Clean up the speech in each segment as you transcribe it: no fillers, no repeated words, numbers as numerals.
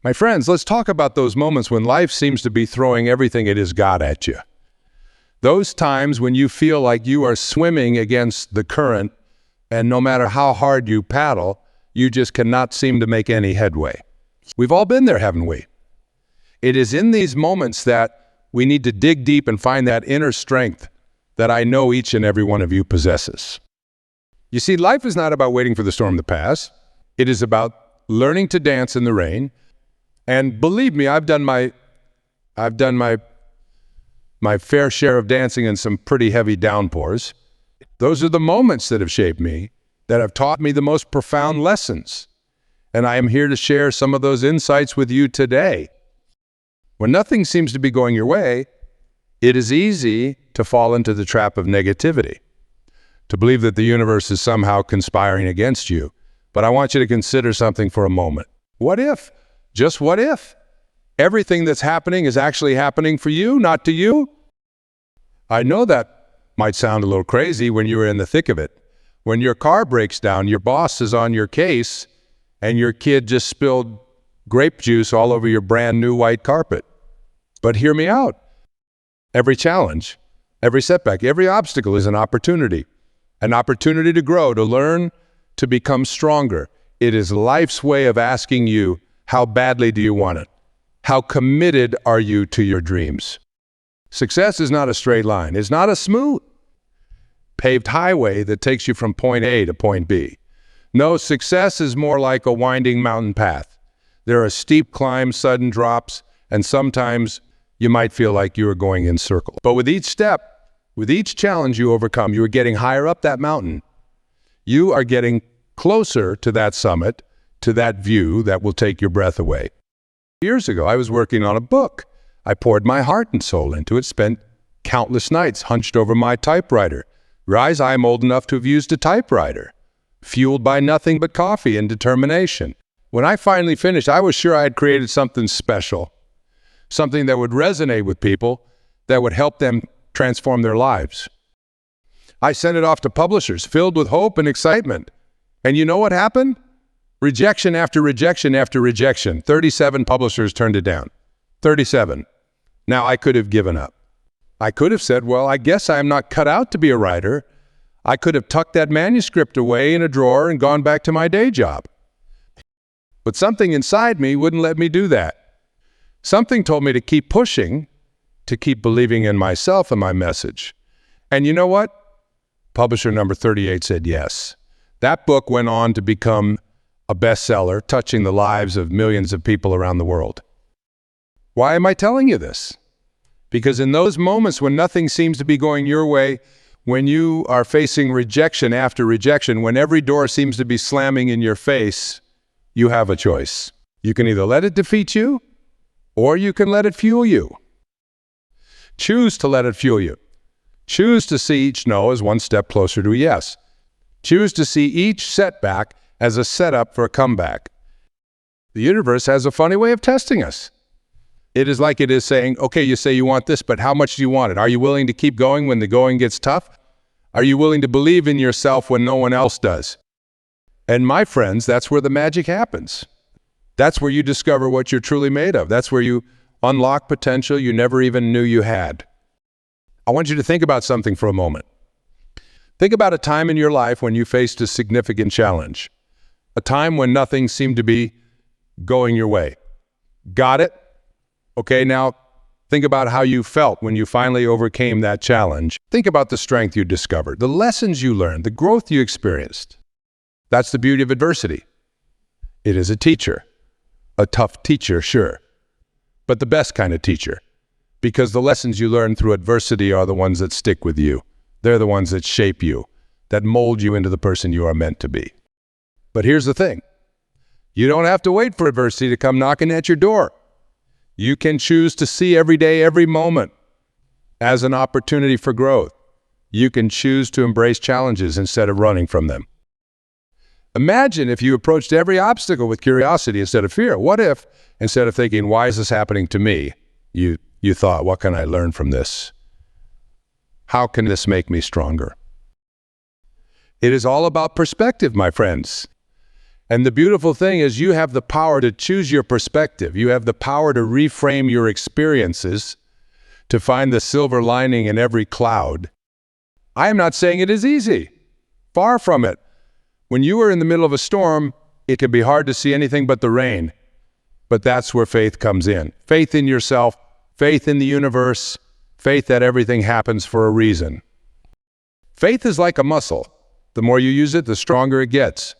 My friends, let's talk about those moments when life seems to be throwing everything it has got at you. Those times when you feel like you are swimming against the current, and no matter how hard you paddle, you just cannot seem to make any headway. We've all been there, haven't we? It is in these moments that we need to dig deep and find that inner strength that I know each and every one of you possesses. You see, life is not about waiting for the storm to pass. It is about learning to dance in the rain. And believe me, I've done my fair share of dancing in some pretty heavy downpours. Those are the moments that have shaped me, that have taught me the most profound lessons. And I am here to share some of those insights with you today. When nothing seems to be going your way, it is easy to fall into the trap of negativity, to believe that the universe is somehow conspiring against you. But I want you to consider something for a moment. What if, just what if, everything that's happening is actually happening for you, not to you? I know that might sound a little crazy when you're in the thick of it. When your car breaks down, your boss is on your case, and your kid just spilled grape juice all over your brand new white carpet. But hear me out. Every challenge, every setback, every obstacle is an opportunity to grow, to learn, to become stronger. It is life's way of asking you, how badly do you want it? How committed are you to your dreams? Success is not a straight line. It's not a smooth, paved highway that takes you from point A to point B. No, success is more like a winding mountain path. There are steep climbs, sudden drops, and sometimes you might feel like you are going in circles. But with each step, with each challenge you overcome, you are getting higher up that mountain. You are getting closer to that summit, to that view that will take your breath away. Years ago, I was working on a book. I poured my heart and soul into it, spent countless nights hunched over my typewriter. Realize I am old enough to have used a typewriter, fueled by nothing but coffee and determination. When I finally finished, I was sure I had created something special, something that would resonate with people, that would help them transform their lives. I sent it off to publishers filled with hope and excitement. And you know what happened? Rejection after rejection after rejection. 37 publishers turned it down. 37. Now, I could have given up. I could have said, well, I guess I'm not cut out to be a writer. I could have tucked that manuscript away in a drawer and gone back to my day job. But something inside me wouldn't let me do that. Something told me to keep pushing, to keep believing in myself and my message. And you know what? Publisher number 38 said yes. That book went on to become a bestseller, touching the lives of millions of people around the world. Why am I telling you this? Because in those moments when nothing seems to be going your way, when you are facing rejection after rejection, when every door seems to be slamming in your face, you have a choice. You can either let it defeat you, or you can let it fuel you. Choose to let it fuel you. Choose to see each no as one step closer to a yes. Choose to see each setback as a setup for a comeback. The universe has a funny way of testing us. It is like it is saying, okay, you say you want this, but how much do you want it? Are you willing to keep going when the going gets tough? Are you willing to believe in yourself when no one else does? And my friends, that's where the magic happens. That's where you discover what you're truly made of. That's where you unlock potential you never even knew you had. I want you to think about something for a moment. Think about a time in your life when you faced a significant challenge, a time when nothing seemed to be going your way. Got it? Okay, now think about how you felt when you finally overcame that challenge. Think about the strength you discovered, the lessons you learned, the growth you experienced. That's the beauty of adversity. It is a teacher, a tough teacher, sure, but the best kind of teacher, because the lessons you learn through adversity are the ones that stick with you. They're the ones that shape you, that mold you into the person you are meant to be. But here's the thing. You don't have to wait for adversity to come knocking at your door. You can choose to see every day, every moment as an opportunity for growth. You can choose to embrace challenges instead of running from them. Imagine if you approached every obstacle with curiosity instead of fear. What if, instead of thinking, why is this happening to me, you thought, what can I learn from this? How can this make me stronger? It is all about perspective, my friends. And the beautiful thing is you have the power to choose your perspective. You have the power to reframe your experiences, to find the silver lining in every cloud. I am not saying it is easy. Far from it. When you are in the middle of a storm, it can be hard to see anything but the rain. But that's where faith comes in. Faith in yourself, faith in the universe, faith that everything happens for a reason. Faith is like a muscle. The more you use it, the stronger it gets.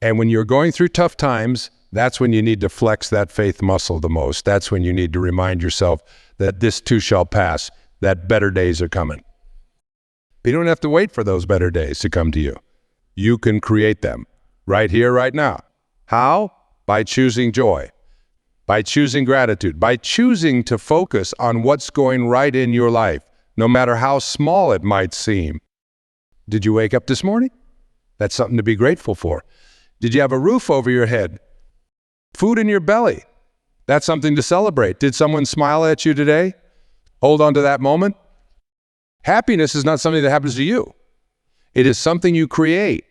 And when you're going through tough times, that's when you need to flex that faith muscle the most. That's when you need to remind yourself that this too shall pass, that better days are coming. You don't have to wait for those better days to come to you. You can create them right here, right now. How? By choosing joy, by choosing gratitude, by choosing to focus on what's going right in your life, no matter how small it might seem. Did you wake up this morning? That's something to be grateful for. Did you have a roof over your head? Food in your belly? That's something to celebrate. Did someone smile at you today? Hold on to that moment. Happiness is not something that happens to you. It is something you create.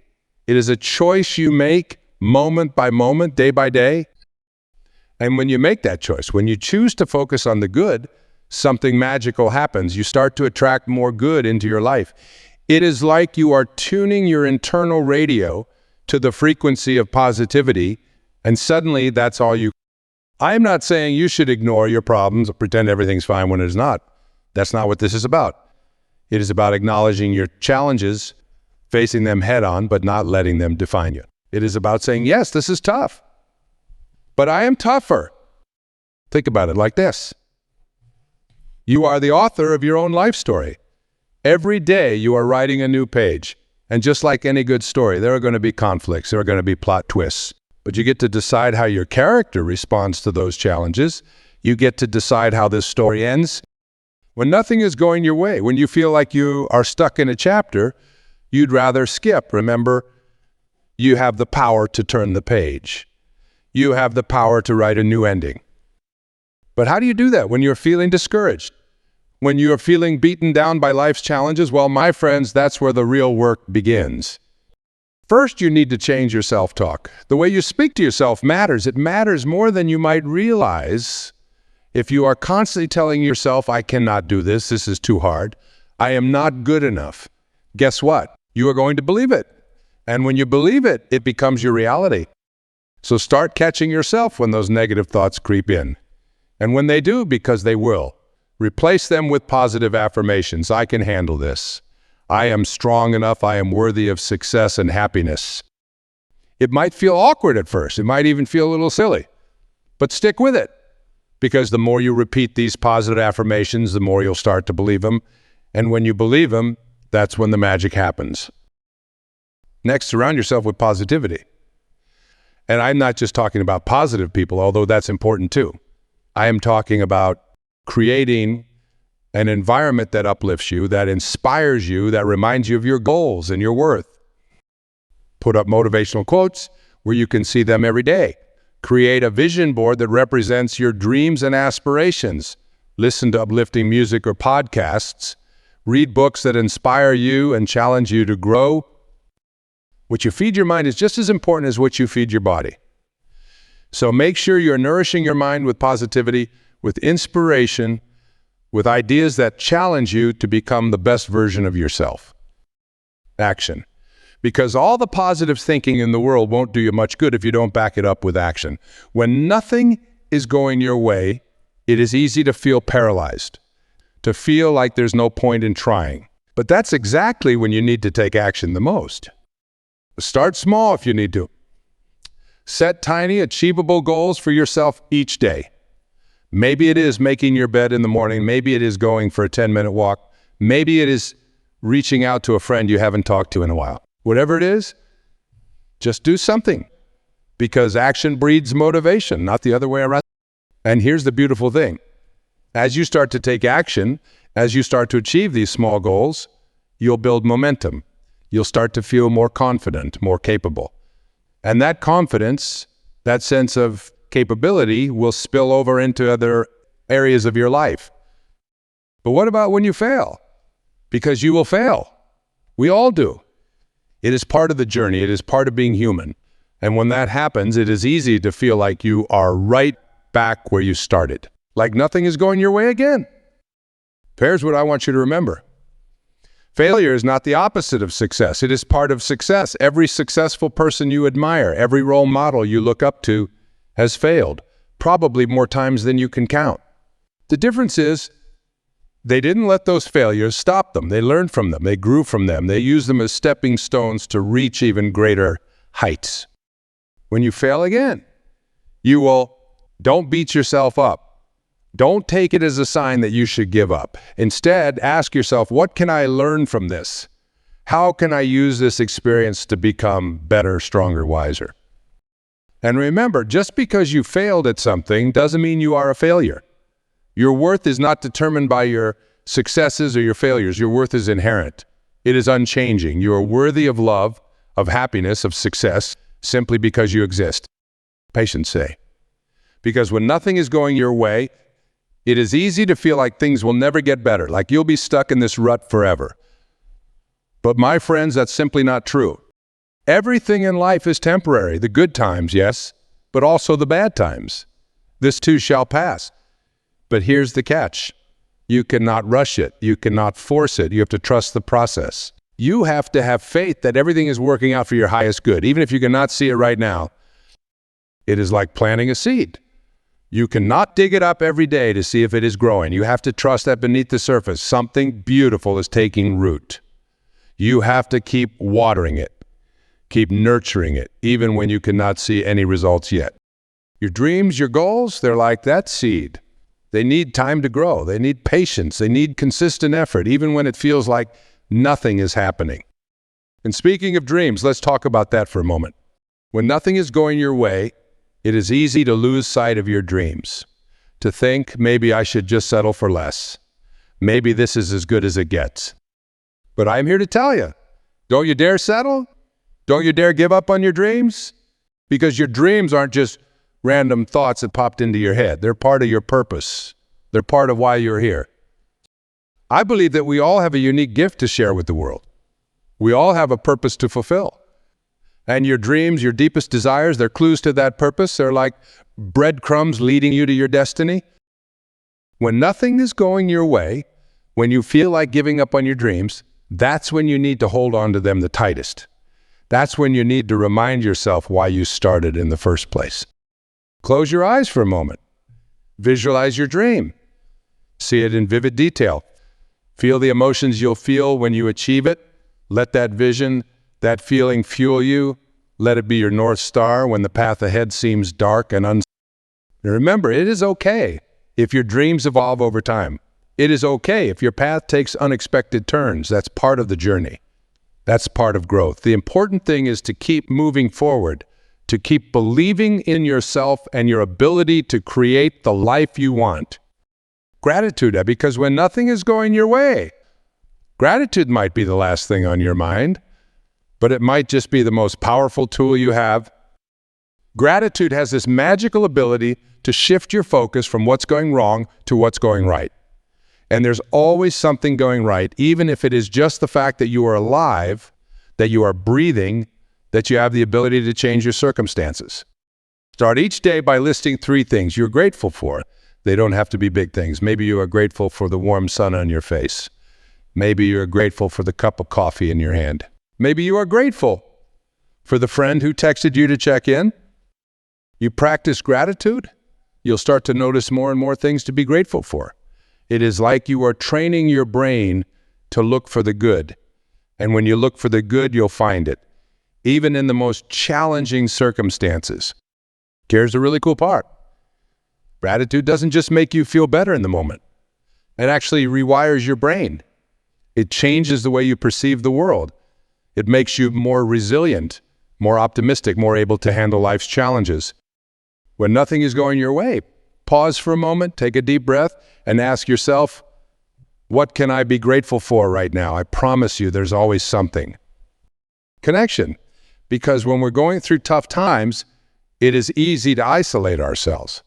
It is a choice you make moment by moment, day by day. And when you make that choice, when you choose to focus on the good, something magical happens. You start to attract more good into your life. It is like you are tuning your internal radio to the frequency of positivity, and suddenly that's all you. I am not saying you should ignore your problems or pretend everything's fine when it is not. That's not what this is about. It is about acknowledging your challenges, facing them head on, but not letting them define you. It is about saying, yes, this is tough, but I am tougher. Think about it like this. You are the author of your own life story. Every day you are writing a new page. And just like any good story, there are going to be conflicts, there are going to be plot twists. But you get to decide how your character responds to those challenges. You get to decide how this story ends. When nothing is going your way, when you feel like you are stuck in a chapter, you'd rather skip. Remember, you have the power to turn the page. You have the power to write a new ending. But how do you do that when you're feeling discouraged? When you're feeling beaten down by life's challenges? Well, my friends, that's where the real work begins. First, you need to change your self-talk. The way you speak to yourself matters. It matters more than you might realize. If you are constantly telling yourself, I cannot do this, this is too hard, I am not good enough, guess what? You are going to believe it. And when you believe it, it becomes your reality. So start catching yourself when those negative thoughts creep in. And when they do, because they will, replace them with positive affirmations. I can handle this. I am strong enough. I am worthy of success and happiness. It might feel awkward at first. It might even feel a little silly. But stick with it. Because the more you repeat these positive affirmations, the more you'll start to believe them. And when you believe them, that's when the magic happens. Next, surround yourself with positivity. And I'm not just talking about positive people, although that's important too. I am talking about creating an environment that uplifts you, that inspires you, that reminds you of your goals and your worth. Put up motivational quotes where you can see them every day. Create a vision board that represents your dreams and aspirations. Listen to uplifting music or podcasts. Read books that inspire you and challenge you to grow. What you feed your mind is just as important as what you feed your body. So make sure you're nourishing your mind with positivity, with inspiration, with ideas that challenge you to become the best version of yourself. Action. Because all the positive thinking in the world won't do you much good if you don't back it up with action. When nothing is going your way, it is easy to feel paralyzed, to feel like there's no point in trying. But that's exactly when you need to take action the most. Start small if you need to. Set tiny, achievable goals for yourself each day. Maybe it is making your bed in the morning. Maybe it is going for a 10-minute walk. Maybe it is reaching out to a friend you haven't talked to in a while. Whatever it is, just do something. Because action breeds motivation, not the other way around. And here's the beautiful thing. As you start to take action, as you start to achieve these small goals, you'll build momentum. You'll start to feel more confident, more capable. And that confidence, that sense of capability will spill over into other areas of your life. But what about when you fail? Because you will fail. We all do. It is part of the journey. It is part of being human. And when that happens, it is easy to feel like you are right back where you started, like nothing is going your way again. Here's what I want you to remember. Failure is not the opposite of success. It is part of success. Every successful person you admire, every role model you look up to has failed, probably more times than you can count. The difference is they didn't let those failures stop them. They learned from them. They grew from them. They used them as stepping stones to reach even greater heights. When you fail again, don't beat yourself up. Don't take it as a sign that you should give up. Instead, ask yourself, what can I learn from this? How can I use this experience to become better, stronger, wiser? And remember, just because you failed at something doesn't mean you are a failure. Your worth is not determined by your successes or your failures. Your worth is inherent. It is unchanging. You are worthy of love, of happiness, of success, simply because you exist. Patients say. Because when nothing is going your way, it is easy to feel like things will never get better, like you'll be stuck in this rut forever. But my friends, that's simply not true. Everything in life is temporary. The good times, yes, but also the bad times. This too shall pass. But here's the catch. You cannot rush it. You cannot force it. You have to trust the process. You have to have faith that everything is working out for your highest good, even if you cannot see it right now. It is like planting a seed. You cannot dig it up every day to see if it is growing. You have to trust that beneath the surface, something beautiful is taking root. You have to keep watering it, keep nurturing it, even when you cannot see any results yet. Your dreams, your goals, they're like that seed. They need time to grow. They need patience. They need consistent effort, even when it feels like nothing is happening. And speaking of dreams, let's talk about that for a moment. When nothing is going your way, it is easy to lose sight of your dreams, to think maybe I should just settle for less. Maybe this is as good as it gets. But I'm here to tell you, don't you dare settle. Don't you dare give up on your dreams, because your dreams aren't just random thoughts that popped into your head. They're part of your purpose. They're part of why you're here. I believe that we all have a unique gift to share with the world. We all have a purpose to fulfill. And your dreams, your deepest desires, they're clues to that purpose. They're like breadcrumbs leading you to your destiny. When nothing is going your way, when you feel like giving up on your dreams, that's when you need to hold on to them the tightest. That's when you need to remind yourself why you started in the first place. Close your eyes for a moment. Visualize your dream. See it in vivid detail. Feel the emotions you'll feel when you achieve it. Let that vision, that feeling fuel you. Let it be your North Star when the path ahead seems dark and uncertain. Remember, it is okay if your dreams evolve over time. It is okay if your path takes unexpected turns. That's part of the journey. That's part of growth. The important thing is to keep moving forward, to keep believing in yourself and your ability to create the life you want. Gratitude, because when nothing is going your way, gratitude might be the last thing on your mind, but it might just be the most powerful tool you have. Gratitude has this magical ability to shift your focus from what's going wrong to what's going right. And there's always something going right, even if it is just the fact that you are alive, that you are breathing, that you have the ability to change your circumstances. Start each day by listing 3 things you're grateful for. They don't have to be big things. Maybe you are grateful for the warm sun on your face. Maybe you're grateful for the cup of coffee in your hand. Maybe you are grateful for the friend who texted you to check in. You practice gratitude, you'll start to notice more and more things to be grateful for. It is like you are training your brain to look for the good. And when you look for the good, you'll find it, even in the most challenging circumstances. Here's the really cool part. Gratitude doesn't just make you feel better in the moment. It actually rewires your brain. It changes the way you perceive the world. It makes you more resilient, more optimistic, more able to handle life's challenges. When nothing is going your way, pause for a moment, take a deep breath, and ask yourself, what can I be grateful for right now? I promise you there's always something. Connection. Because when we're going through tough times, it is easy to isolate ourselves,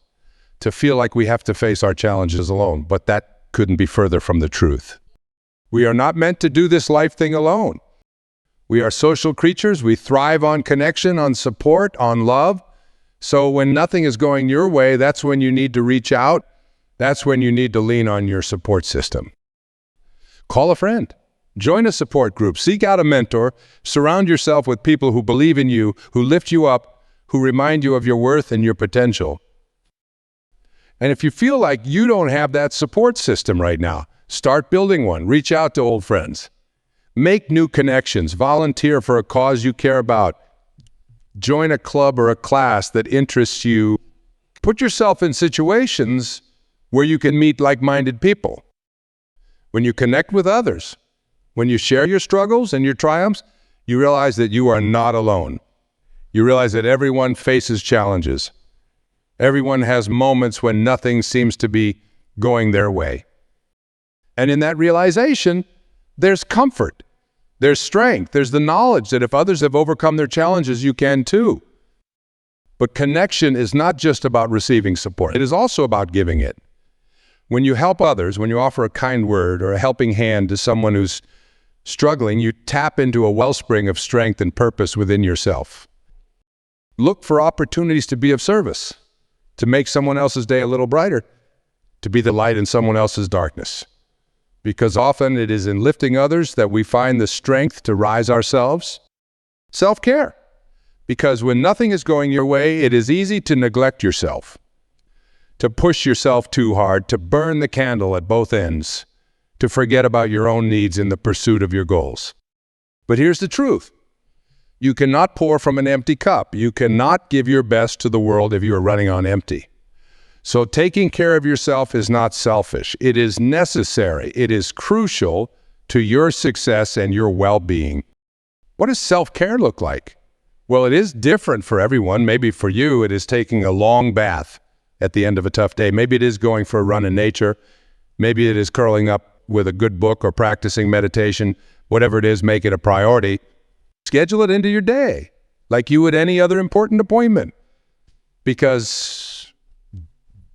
to feel like we have to face our challenges alone, but that couldn't be further from the truth. We are not meant to do this life thing alone. We are social creatures. We thrive on connection, on support, on love. So when nothing is going your way, that's when you need to reach out. That's when you need to lean on your support system. Call a friend. Join a support group. Seek out a mentor. Surround yourself with people who believe in you, who lift you up, who remind you of your worth and your potential. And if you feel like you don't have that support system right now, start building one. Reach out to old friends. Make new connections. Volunteer for a cause you care about. Join a club or a class that interests you. Put yourself in situations where you can meet like-minded people. When you connect with others, when you share your struggles and your triumphs, you realize that you are not alone. You realize that everyone faces challenges. Everyone has moments when nothing seems to be going their way. And in that realization, there's comfort, there's strength, there's the knowledge that if others have overcome their challenges, you can too. But connection is not just about receiving support. It is also about giving it. When you help others, when you offer a kind word or a helping hand to someone who's struggling, you tap into a wellspring of strength and purpose within yourself. Look for opportunities to be of service, to make someone else's day a little brighter, to be the light in someone else's darkness. Because often it is in lifting others that we find the strength to rise ourselves. Self-care. Because when nothing is going your way, it is easy to neglect yourself, to push yourself too hard, to burn the candle at both ends, to forget about your own needs in the pursuit of your goals. But here's the truth. You cannot pour from an empty cup. You cannot give your best to the world if you are running on empty. So taking care of yourself is not selfish. It is necessary. It is crucial to your success and your well-being. What does self-care look like? Well, it is different for everyone. Maybe for you, it is taking a long bath at the end of a tough day. Maybe it is going for a run in nature. Maybe it is curling up with a good book or practicing meditation. Whatever it is, make it a priority. Schedule it into your day like you would any other important appointment, because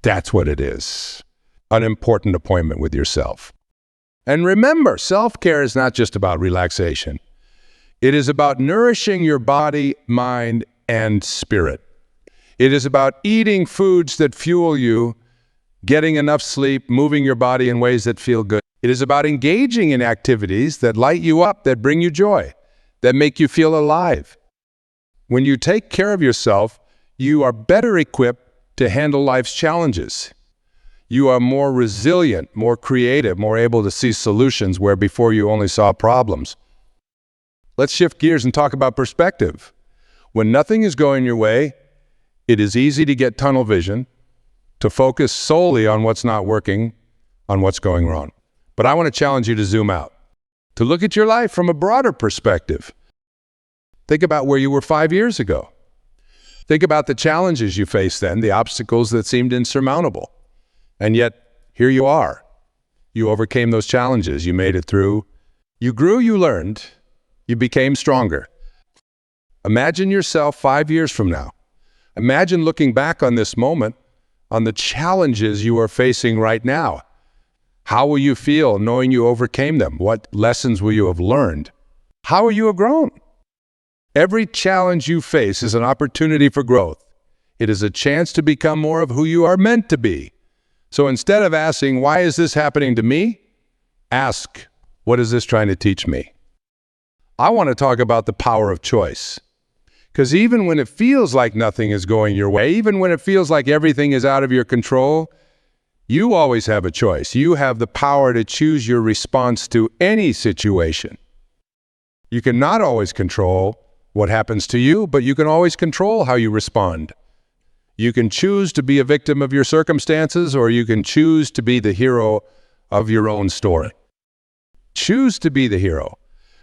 that's what it is, an important appointment with yourself. And remember, self-care is not just about relaxation. It is about nourishing your body, mind, and spirit. It is about eating foods that fuel you, getting enough sleep, moving your body in ways that feel good. It is about engaging in activities that light you up, that bring you joy, that make you feel alive. When you take care of yourself, you are better equipped to handle life's challenges. You are more resilient, more creative, more able to see solutions where before you only saw problems. Let's shift gears and talk about perspective. When nothing is going your way, it is easy to get tunnel vision, to focus solely on what's not working, on what's going wrong. But I want to challenge you to zoom out, to look at your life from a broader perspective. Think about where you were 5 years ago. Think about the challenges you faced then, the obstacles that seemed insurmountable. And yet, here you are. You overcame those challenges. You made it through. You grew, you learned. You became stronger. Imagine yourself 5 years from now. Imagine looking back on this moment, on the challenges you are facing right now. How will you feel knowing you overcame them? What lessons will you have learned? How will you have grown? Every challenge you face is an opportunity for growth. It is a chance to become more of who you are meant to be. So instead of asking, why is this happening to me? Ask, what is this trying to teach me? I want to talk about the power of choice. Because even when it feels like nothing is going your way, even when it feels like everything is out of your control, you always have a choice. You have the power to choose your response to any situation. You cannot always control what happens to you, but you can always control how you respond. You can choose to be a victim of your circumstances, or you can choose to be the hero of your own story. Choose to be the hero.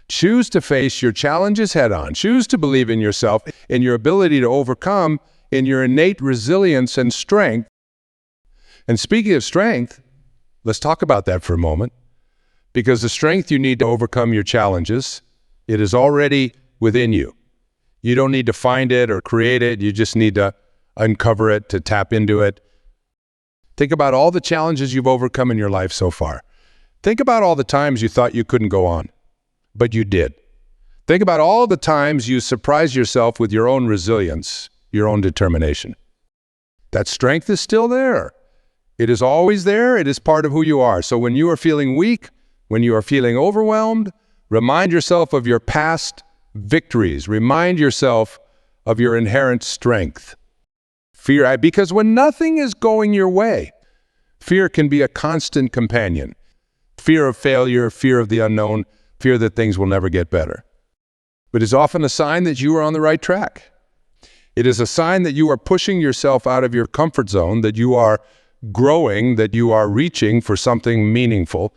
Choose to face your challenges head-on. Choose to believe in yourself, in your ability to overcome, in your innate resilience and strength. And speaking of strength, let's talk about that for a moment, because the strength you need to overcome your challenges, it is already within you. You don't need to find it or create it. You just need to uncover it, to tap into it. Think about all the challenges you've overcome in your life so far. Think about all the times you thought you couldn't go on, but you did. Think about all the times you surprise yourself with your own resilience, your own determination. That strength is still there. It is always there. It is part of who you are. So when you are feeling weak, when you are feeling overwhelmed, remind yourself of your past victories. Remind yourself of your inherent strength. Fear, because when nothing is going your way, fear can be a constant companion. Fear of failure, fear of the unknown, fear that things will never get better. But it's often a sign that you are on the right track. It is a sign that you are pushing yourself out of your comfort zone, that you are growing, that you are reaching for something meaningful.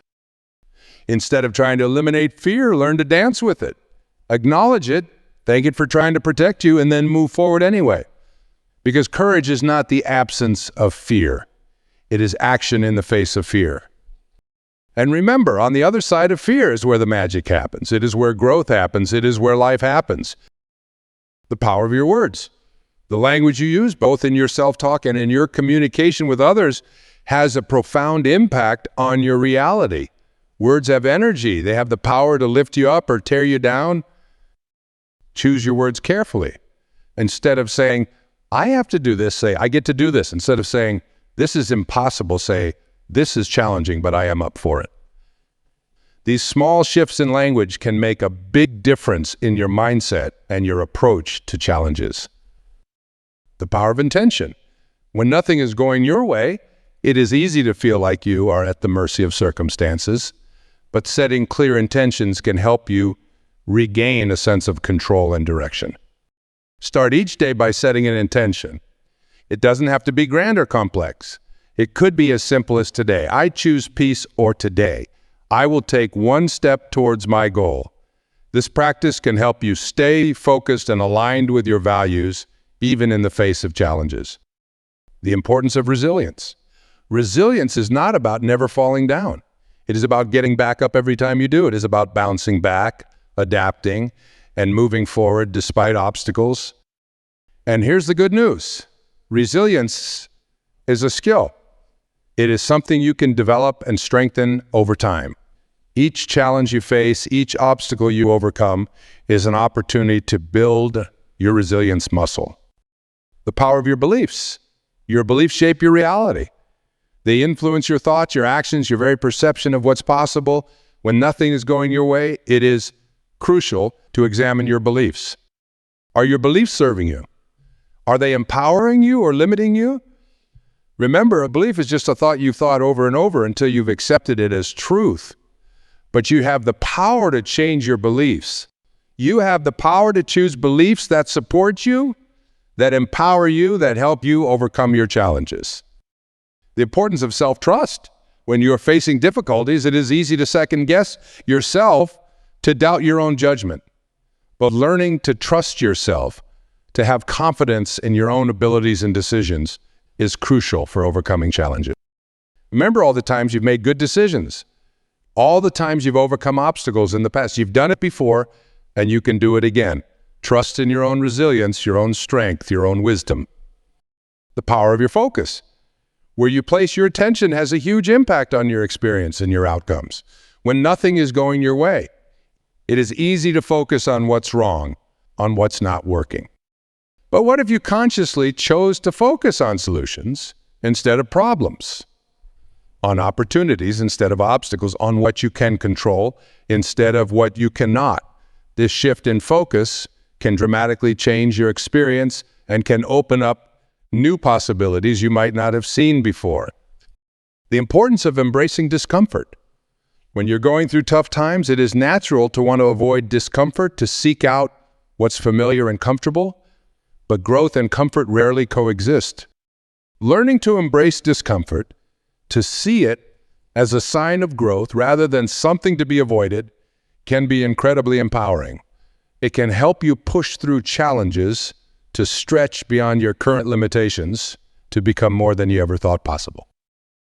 Instead of trying to eliminate fear, learn to dance with it. Acknowledge it, thank it for trying to protect you, and then move forward anyway. Because courage is not the absence of fear. It is action in the face of fear. And remember, on the other side of fear is where the magic happens. It is where growth happens. It is where life happens. The power of your words. The language you use, both in your self-talk and in your communication with others, has a profound impact on your reality. Words have energy. They have the power to lift you up or tear you down. Choose your words carefully. Instead of saying, I have to do this, say, I get to do this. Instead of saying, this is impossible, say, this is challenging, but I am up for it. These small shifts in language can make a big difference in your mindset and your approach to challenges. The power of intention. When nothing is going your way, it is easy to feel like you are at the mercy of circumstances, but setting clear intentions can help you regain a sense of control and direction. Start each day by setting an intention. It doesn't have to be grand or complex. It could be as simple as today. I choose peace, or today, I will take one step towards my goal. This practice can help you stay focused and aligned with your values, even in the face of challenges. The importance of resilience. Resilience is not about never falling down. It is about getting back up every time you do. It is about bouncing back, adapting, and moving forward despite obstacles. And here's the good news. Resilience is a skill. It is something you can develop and strengthen over time. Each challenge you face, each obstacle you overcome is an opportunity to build your resilience muscle. The power of your beliefs. Your beliefs shape your reality. They influence your thoughts, your actions, your very perception of what's possible. When nothing is going your way, it is crucial to examine your beliefs. Are your beliefs serving you? Are they empowering you or limiting you? Remember, a belief is just a thought you've thought over and over until you've accepted it as truth. But you have the power to change your beliefs. You have the power to choose beliefs that support you, that empower you, that help you overcome your challenges. The importance of self-trust. When you're facing difficulties, it is easy to second-guess yourself, to doubt your own judgment. But learning to trust yourself, to have confidence in your own abilities and decisions, is crucial for overcoming challenges. Remember all the times you've made good decisions, all the times you've overcome obstacles in the past. You've done it before, and you can do it again. Trust in your own resilience, your own strength, your own wisdom. The power of your focus. Where you place your attention has a huge impact on your experience and your outcomes. When nothing is going your way, it is easy to focus on what's wrong, on what's not working. But what if you consciously chose to focus on solutions instead of problems, on opportunities instead of obstacles, on what you can control instead of what you cannot? This shift in focus can dramatically change your experience and can open up new possibilities you might not have seen before. The importance of embracing discomfort. When you're going through tough times, it is natural to want to avoid discomfort, to seek out what's familiar and comfortable. But growth and comfort rarely coexist. Learning to embrace discomfort, to see it as a sign of growth rather than something to be avoided, can be incredibly empowering. It can help you push through challenges, to stretch beyond your current limitations, to become more than you ever thought possible.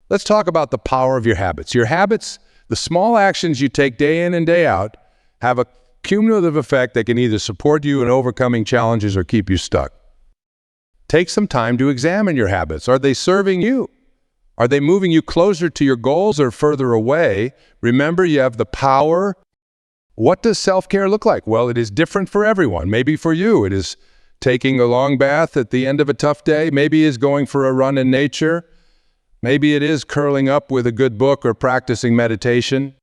Let's talk about the power of your habits. Your habits, the small actions you take day in and day out, have a cumulative effect that can either support you in overcoming challenges or keep you stuck. Take some time to examine your habits. Are they serving you? Are they moving you closer to your goals or further away? Remember, you have the power What does self-care look like? Well, it is different for everyone. Maybe for you, it is taking a long bath at the end of a tough day. Maybe it is going for a run in nature. Maybe it is curling up with a good book or practicing meditation.